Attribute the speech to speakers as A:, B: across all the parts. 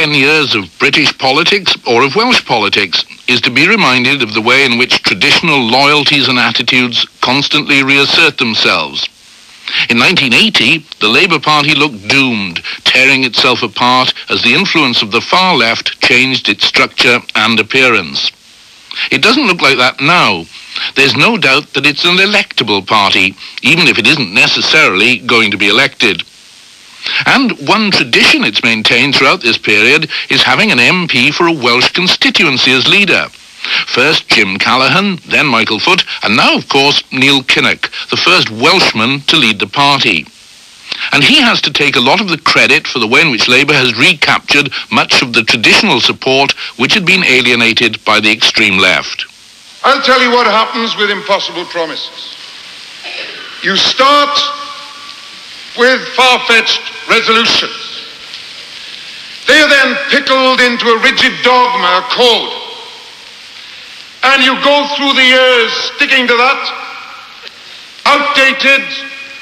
A: 10 years of British politics or of Welsh politics is to be reminded of the way in which traditional loyalties and attitudes constantly reassert themselves. In 1980, the Labour Party looked doomed, tearing itself apart as the influence of the far left changed its structure and appearance. It doesn't look like that now. There's no doubt that it's an electable party, even if it isn't necessarily going to be elected. And one tradition it's maintained throughout this period is having an MP for a Welsh constituency as leader. First Jim Callaghan, then Michael Foot, and now, of course, Neil Kinnock, the first Welshman to lead the party. And he has to take a lot of the credit for the way in which Labour has recaptured much of the traditional support which had been alienated by the extreme left.
B: I'll tell you what happens with impossible promises. You start with far-fetched resolutions. They are then pickled into a rigid dogma, a code. And you go through the years sticking to that, outdated,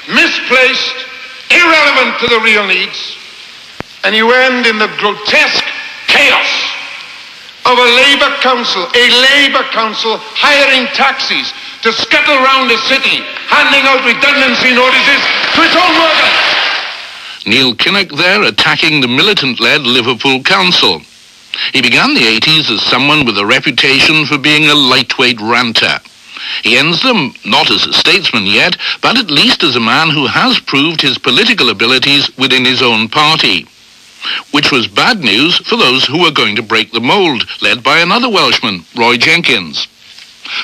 B: misplaced, irrelevant to the real needs, and you end in the grotesque chaos of a Labour council hiring taxis to scuttle round the city, handing out redundancy notices to its own workers.
A: Neil Kinnock there attacking the militant-led Liverpool Council. He began the 80s as someone with a reputation for being a lightweight ranter. He ends them not as a statesman yet, but at least as a man who has proved his political abilities within his own party. Which was bad news for those who were going to break the mould, led by another Welshman, Roy Jenkins.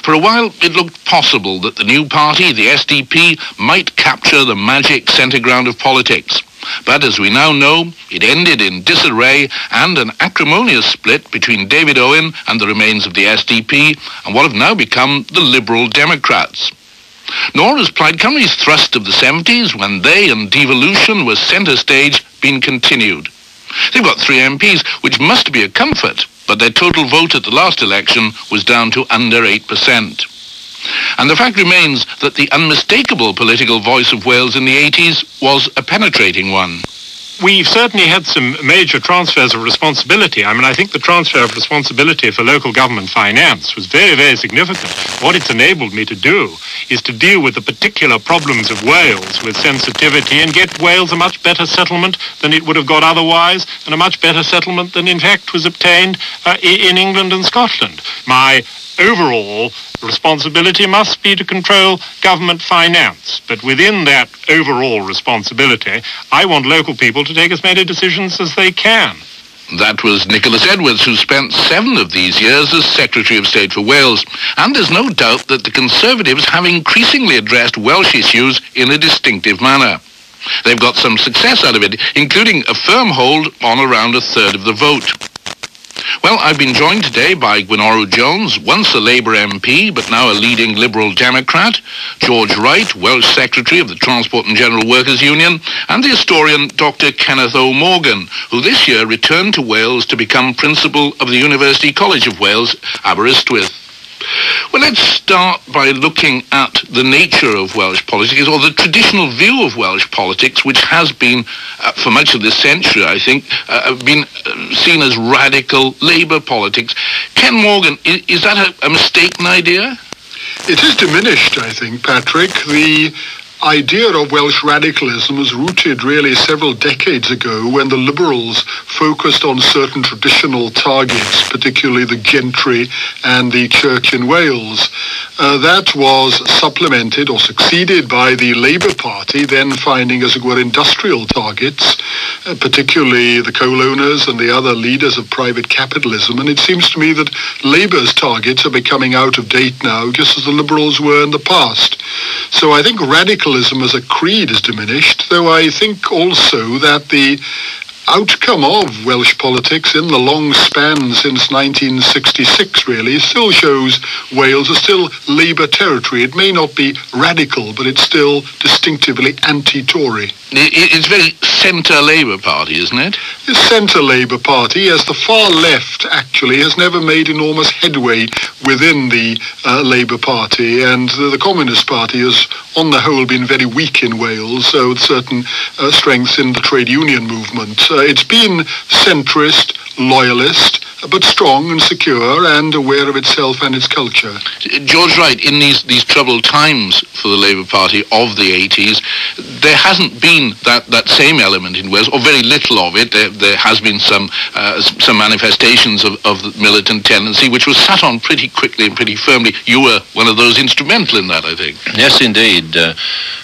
A: For a while, it looked possible that the new party, the SDP, might capture the magic centre ground of politics. But as we now know, it ended in disarray and an acrimonious split between David Owen and the remains of the SDP and what have now become the Liberal Democrats. Nor has Plaid Cymru's thrust of the 70s, when they and devolution was centre stage, been continued. They've got 3 MPs, which must be a comfort, but their total vote at the last election was down to under 8%. And the fact remains that the unmistakable political voice of Wales in the 80s was a penetrating one.
C: We've certainly had some major transfers of responsibility. I think the transfer of responsibility for local government finance was very, very significant. What it's enabled me to do is to deal with the particular problems of Wales with sensitivity and get Wales a much better settlement than it would have got otherwise, and a much better settlement than in fact was obtained in England and Scotland. My overall responsibility must be to control government finance. But within that overall responsibility, I want local people to take as many decisions as they can.
A: That was Nicholas Edwards, who spent 7 of these years as Secretary of State for Wales. And there's no doubt that the Conservatives have increasingly addressed Welsh issues in a distinctive manner. They've got some success out of it, including a firm hold on around a third of the vote. Well, I've been joined today by Gwynoro Jones, once a Labour MP, but now a leading Liberal Democrat, George Wright, Welsh Secretary of the Transport and General Workers Union, and the historian Dr. Kenneth O Morgan, who this year returned to Wales to become Principal of the University College of Wales, Aberystwyth. Well, let's start by looking at the nature of Welsh politics, or the traditional view of Welsh politics, which has been, for much of this century, I think, been seen as radical Labour politics. Ken Morgan, is that a mistaken idea?
D: It is diminished, I think, Patrick. The idea of Welsh radicalism was rooted really several decades ago when the Liberals focused on certain traditional targets, particularly the gentry and the church in Wales. That was supplemented or succeeded by the Labour Party, then finding, as it were, industrial targets, particularly the coal owners and the other leaders of private capitalism. And it seems to me that Labour's targets are becoming out of date now, just as the Liberals were in the past. So I think radicalism as a creed is diminished, though I think also that the outcome of Welsh politics in the long span since 1966 really still shows Wales is still Labour territory. It may not be radical, but it's still distinctively anti-Tory.
A: It's very centre Labour Party, isn't it?
D: The centre Labour Party, as the far left actually has never made enormous headway within the Labour Party, and the Communist Party has on the whole been very weak in Wales, so with certain strengths in the trade union movement. It's been centrist, loyalist, but strong and secure and aware of itself and its culture.
A: George Wright, in these troubled times for the Labour Party of the 80s, there hasn't been that same element in Wales, or very little of it. There has been some manifestations of the militant tendency, which was sat on pretty quickly and pretty firmly. You were one of those instrumental in that, I think.
E: Yes, indeed.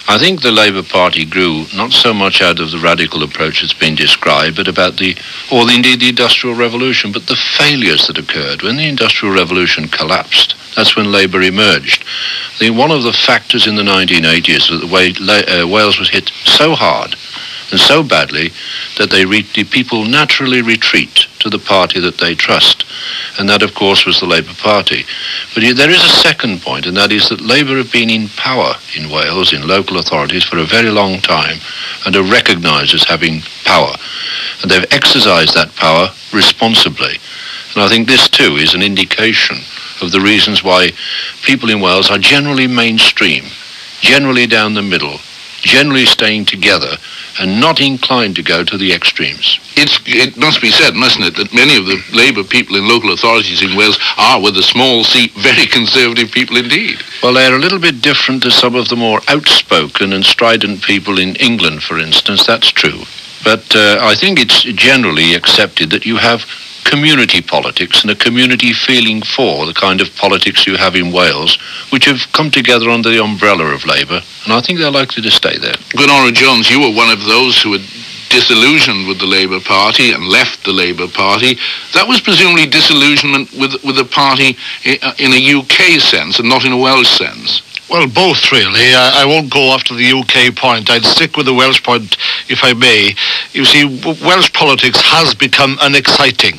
E: I think the Labour Party grew not so much out of the radical approach that's been described, but about indeed the Industrial Revolution, but the failures that occurred. When the Industrial Revolution collapsed, that's when Labour emerged. I think one of the factors in the 1980s was that Wales was hit so hard and so badly that the people naturally retreat to the party that they trust. And that, of course, was the Labour Party. But there is a second point, and that is that Labour have been in power in Wales, in local authorities, for a very long time, and are recognised as having power. And they've exercised that power responsibly. And I think this, too, is an indication of the reasons why people in Wales are generally mainstream, generally down the middle, generally staying together, and not inclined to go to the extremes.
A: It must be said, mustn't it, that many of the Labour people in local authorities in Wales are, with a small c, very conservative people indeed.
E: Well, they're a little bit different to some of the more outspoken and strident people in England, for instance. That's true. But I think it's generally accepted that you have community politics and a community feeling for the kind of politics you have in Wales, which have come together under the umbrella of Labour, and I think they're likely to stay there.
A: Gwynoro Jones, you were one of those who had disillusioned with the Labour Party and left the Labour Party. That was presumably disillusionment with the party in a UK sense and not in a Welsh sense.
F: Well, both, really. I won't go after the UK point. I'd stick with the Welsh point, if I may. You see, Welsh politics has become unexciting.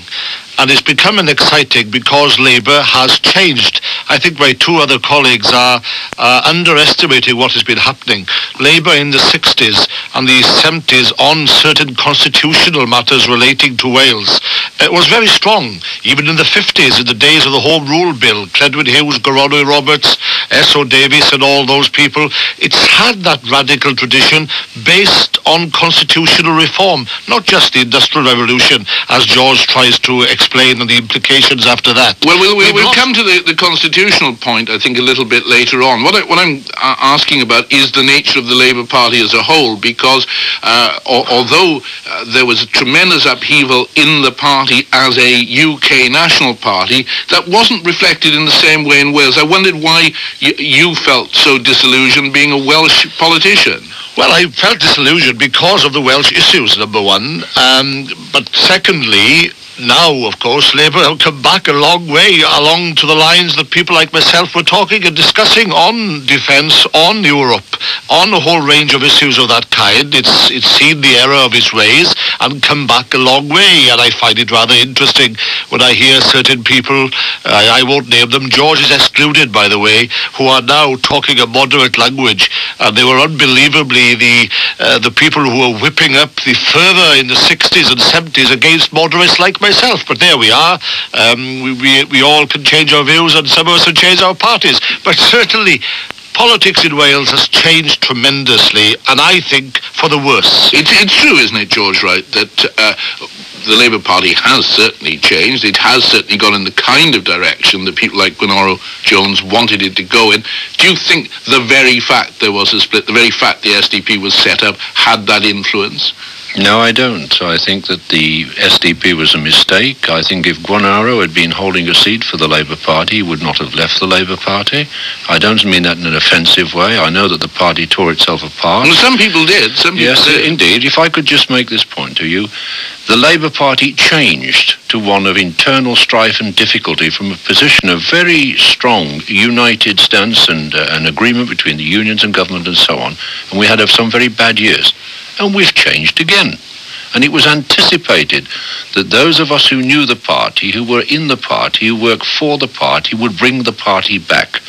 F: And it's become unexciting because Labour has changed. I think my two other colleagues are underestimating what has been happening. Labour in the 60s and the 70s on certain constitutional matters relating to Wales, it was very strong. Even in the 50s, in the days of the Home Rule Bill, Cledwyn Hughes, Gwynoro Roberts, S.O. Davies and all those people, it's had that radical tradition based on constitutional reform, not just the Industrial Revolution, as George tries to explain and the implications after that.
A: Well, we'll come to the constitutional point, I think, a little bit later on. What I'm asking about is the nature of the Labour Party as a whole, because although there was a tremendous upheaval in the party as a UK national party, that wasn't reflected in the same way in Wales. I wondered why you felt so disillusioned being a Welsh politician.
F: Well, I felt disillusioned because of the Welsh issues, number one. But secondly, now, of course, Labour have come back a long way along to the lines that people like myself were talking and discussing on defence, on Europe, on a whole range of issues of that kind. It's seen the error of its ways and come back a long way. And I find it rather interesting when I hear certain people, I won't name them, George is excluded, by the way, who are now talking a moderate language. And they were unbelievably the people who were whipping up the fervour in the 60s and 70s against moderates like myself. But there we are. We all can change our views, and some of us can change our parties. But certainly, politics in Wales has changed tremendously, and I think for the worse.
A: It's true, isn't it, George Wright, that the Labour Party has certainly changed. It has certainly gone in the kind of direction that people like Gwynoro Jones wanted it to go in. Do you think the very fact there was a split, the very fact the SDP was set up, had that influence?
E: No, I don't. I think that the SDP was a mistake. I think if Gwynoro had been holding a seat for the Labour Party, he would not have left the Labour Party. I don't mean that in an offensive way. I know that the party tore itself apart.
A: Well, some people did.
E: Yes, indeed. If I could just make this point to you, the Labour Party changed to one of internal strife and difficulty from a position of very strong, united stance and an agreement between the unions and government and so on. And we had some very bad years. And we've changed again. And it was anticipated that those of us who knew the party, who were in the party, who worked for the party, would bring the party back.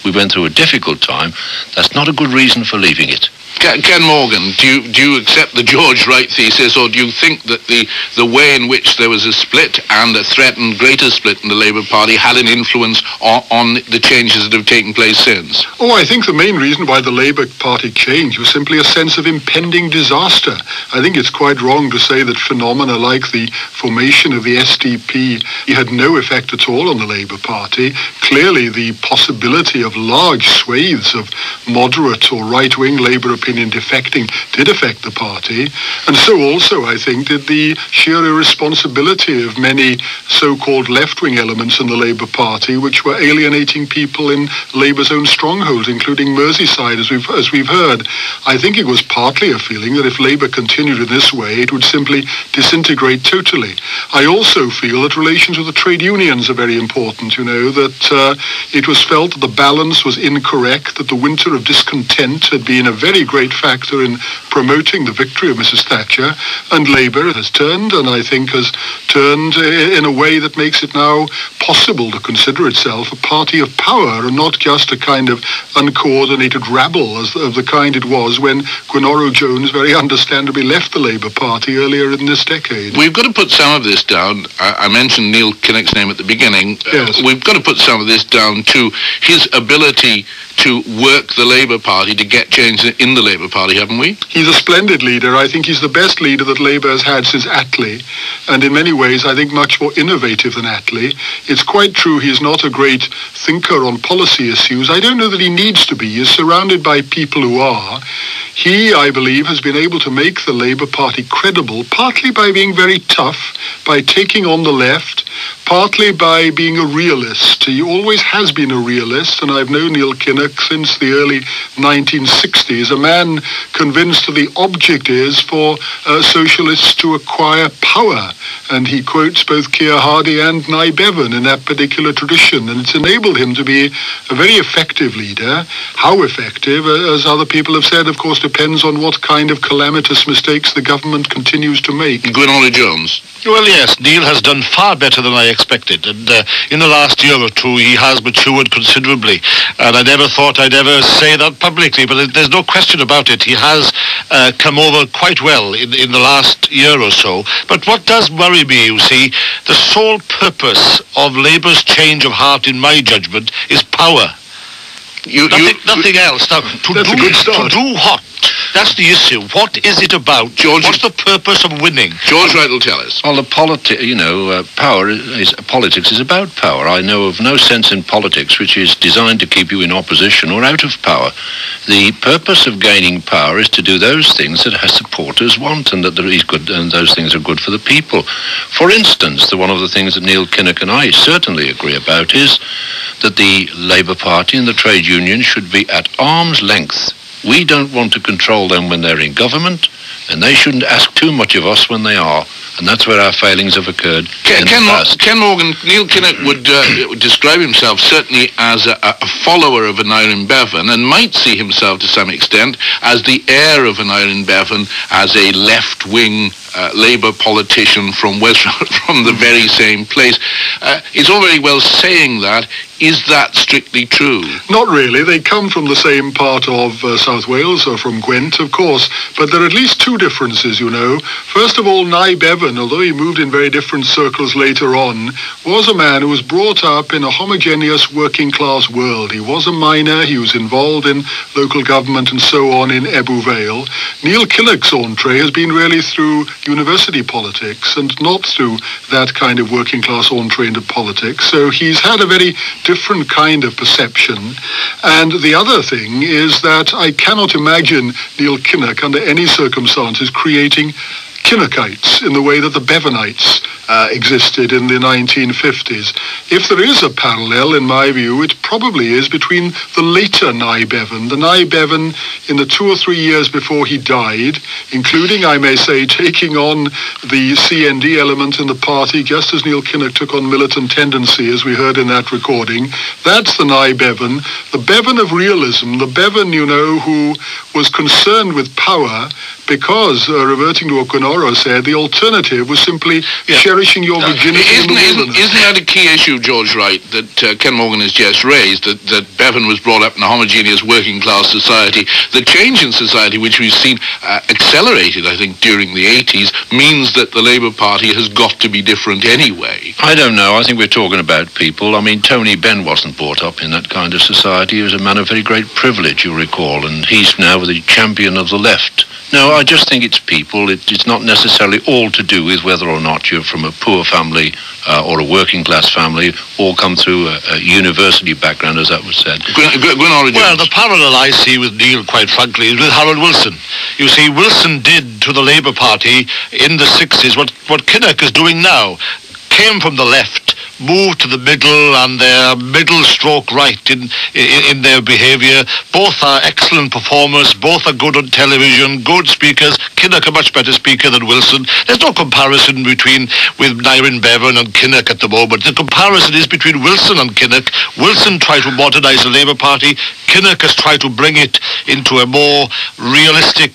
E: We went through a difficult time. That's not a good reason for leaving it.
A: Ken Morgan, do you accept the George Wright thesis, or do you think that the way in which there was a split and a threatened greater split in the Labour Party had an influence on the changes that have taken place since?
D: Oh, I think the main reason why the Labour Party changed was simply a sense of impending disaster. I think it's quite wrong to say that phenomena like the formation of the SDP had no effect at all on the Labour Party. Clearly, the possibility of large swathes of moderate or right-wing Labour opinion defecting did affect the party, and so also, I think, did the sheer irresponsibility of many so-called left-wing elements in the Labour Party, which were alienating people in Labour's own strongholds, including Merseyside, as we've heard. I think it was partly a feeling that if Labour continued in this way, it would simply disintegrate totally. I also feel that relations with the trade unions are very important, that it was felt that the balance was incorrect, that the winter of discontent had been a very great factor in promoting the victory of Mrs. Thatcher, and Labour has turned, and I think has turned in a way that makes it now possible to consider itself a party of power and not just a kind of uncoordinated rabble of the kind it was when Gwynoro Jones very understandably left the Labour Party earlier in this decade.
A: We've got to put some of this down. I mentioned Neil Kinnock's name at the beginning.
D: Yes.
A: We've got to put some of this down to his ability to work the Labour Party, to get change in the Labour Party, haven't we?
D: He's a splendid leader. I think he's the best leader that Labour has had since Attlee, and in many ways I think much more innovative than Attlee. It's quite true he's not a great thinker on policy issues. I don't know that he needs to be. He's surrounded by people who are. He, I believe, has been able to make the Labour Party credible, partly by being very tough, by taking on the left, partly by being a realist. He always has been a realist, and I've known Neil Kinnock since the early 1960s, a man convinced that the object is for socialists to acquire power. And he quotes both Keir Hardie and Nye Bevan in that particular tradition, and it's enabled him to be a very effective leader. How effective, as other people have said, of course, depends on what kind of calamitous mistakes the government continues to make.
A: Gwynoro Jones.
F: Well, yes, Neil has done far better than I expected, and in the last year or two he has matured considerably, and I never thought I'd ever say that publicly, but there's no question about it. He has come over quite well in the last year or so. But what does worry me, you see, the sole purpose of Labour's change of heart, in my judgment, is power. Nothing else. Now,
D: That's a good start.
F: To do what? That's the issue. What is it about?
A: George,
F: what's the purpose of winning?
A: George Wright will tell us.
E: Well, politics is about power. I know of no sense in politics which is designed to keep you in opposition or out of power. The purpose of gaining power is to do those things that our supporters want, and that there is good, and those things are good for the people. For instance, one of the things that Neil Kinnock and I certainly agree about is that the Labour Party and the trade unions should be at arm's length. We don't want to control them when they're in government, and they shouldn't ask too much of us when they are. And that's where our failings have occurred in the past.
A: Ken Morgan, Neil Kinnock would describe himself certainly as a follower of Aneurin Bevan, and might see himself to some extent as the heir of Aneurin Bevan, as a left-wing Labour politician from from the very same place. It's all very well saying that. Is that strictly true?
D: Not really. They come from the same part of South Wales, or from Gwent, of course, but there are at least two differences, First of all, Nye Bevan, although he moved in very different circles later on, was a man who was brought up in a homogeneous working-class world. He was a miner, he was involved in local government and so on in Ebbw Vale. Neil Kinnock's entree has been really through university politics and not through that kind of working-class entree into politics. So he's had a very different kind of perception. And the other thing is that I cannot imagine Neil Kinnock under any circumstances creating Kinnockites in the way that the Bevanites existed in the 1950s. If there is a parallel, in my view, it probably is between the later Nye Bevan, the Nye Bevan in the 2 or 3 years before he died, including, I may say, taking on the CND element in the party, just as Neil Kinnock took on militant tendency, as we heard in that recording. That's the Nye Bevan, the Bevan of realism, the Bevan, who was concerned with power, because, reverting to what Gwynoro said, the alternative was simply cherishing your virginity in the wilderness.
A: Isn't that a key issue, George Wright, that Ken Morgan has just raised, that Bevan was brought up in a homogeneous working-class society? The change in society, which we've seen accelerated, I think, during the 80s, means that the Labour Party has got to be different anyway.
E: I don't know. I think we're talking about people. I mean, Tony Benn wasn't brought up in that kind of society. He was a man of very great privilege, you recall, and he's now the champion of the left. No, I just think it's people. It's not necessarily all to do with whether or not you're from a poor family or a working-class family, or come through a university background, as that was said.
F: Well, the parallel I see with Neil, quite frankly, is with Harold Wilson. You see, Wilson did to the Labour Party in the 60s what Kinnock is doing now. Came from the left, moved to the middle, and they're middle stroke right in their behaviour. Both are excellent performers, both are good on television, good speakers. Kinnock a much better speaker than Wilson. There's no comparison with Nyron Bevan and Kinnock at the moment. The comparison is between Wilson and Kinnock. Wilson tried to modernise the Labour Party. Kinnock has tried to bring it into a more realistic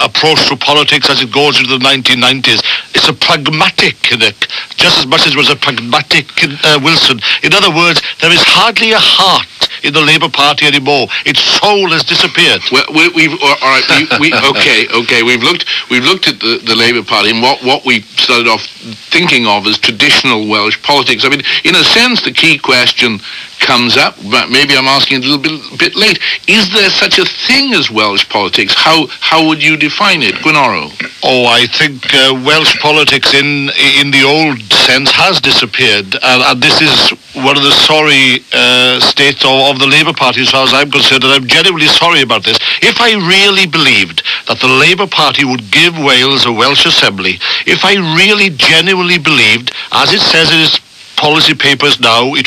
F: approach to politics as it goes into the 1990s. It's a pragmatic Kinnock, just as much as it was a pragmatic Wilson. In other words, there is hardly a heart in the Labour Party anymore. Its soul has disappeared.
A: Well, we've looked at the Labour Party and what we started off thinking of as traditional Welsh politics. I mean, in a sense, the key question comes up, but maybe I'm asking it a little bit late. Is there such a thing as Welsh politics? How would you define it, Gwynoro?
F: Oh, I think Welsh politics in the old sense has disappeared, and this is one of the sorry states of the Labour Party, as far as I'm concerned, and I'm genuinely sorry about this. If I really believed that the Labour Party would give Wales a Welsh Assembly, if I really genuinely believed, as it says in its policy papers now, it